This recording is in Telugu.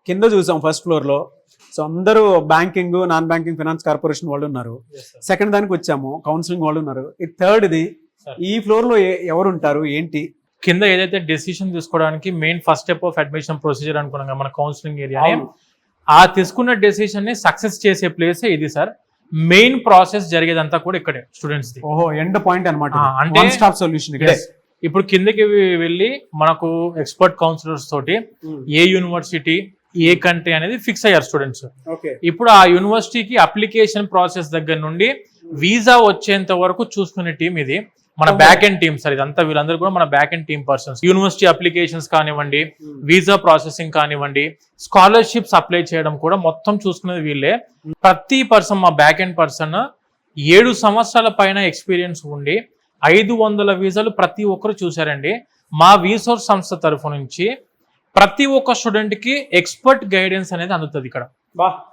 కింద చూసాం ఫస్ట్ ఫ్లోర్ లో. సో అందరూ banking, non banking, finance corporation వాళ్ళు ఉన్నారు. సెకండ్ దానికి వచ్చాము, కౌన్సిలింగ్ వాళ్ళు ఉన్నారు. ఈ థర్డ్ ది ఈ ఫ్లోర్ లో ఎవరు ఉంటారు ఏంటి? కింద ఏదైతే డెసిషన్ తీసుకోవడానికి main first step of admission procedure అనుకున్నాం కదా మన కౌన్సిలింగ్ ఏరియా, ఆ తీసుకున్న డెసిషన్ ని సక్సెస్ చేసే ప్లేస్ ఇది సార్. మెయిన్ ప్రాసెస్ జరిగేదంతా కూడా ఇక్కడే స్టూడెంట్స్ ది. ఓహో, ఎండ్ పాయింట్ అన్నమాట. అంటే వన్ స్టాప్ సొల్యూషన్ ఇక్కడే. ఇప్పుడు కిందకి వెళ్ళి మనకు ఎక్స్పర్ట్ కౌన్సిలర్స్ తోటి ఏ యూనివర్సిటీ, ఏ కంట్రీ అనేది ఫిక్స్ అయ్యారు స్టూడెంట్స్. ఇప్పుడు ఆ యూనివర్సిటీకి అప్లికేషన్ ప్రాసెస్ దగ్గర నుండి వీసా వచ్చేంత వరకు చూసుకునే టీం ఇది. మన బ్యాక్ ఎండ్ టీమ్ సార్ ఇదంతా. వీళ్ళందరూ కూడా మన back end team persons. University applications కానివ్వండి, వీసా ప్రాసెసింగ్ కానివ్వండి, స్కాలర్షిప్స్ అప్లై చేయడం కూడా మొత్తం చూసుకునేది వీళ్ళే. ప్రతి పర్సన్, మా బ్యాక్ ఎండ్ పర్సన్ 7 సంవత్సరాల పైన ఎక్స్పీరియన్స్ ఉండి 500 వీసాలు ప్రతి ఒక్కరు చూసారండి. మా వీసోర్స్ సంస్థ తరఫు నుంచి ప్రతి ఒక్క స్టూడెంట్ కి ఎక్స్పర్ట్ గైడెన్స్ అనేది అందుతుంది ఇక్కడ.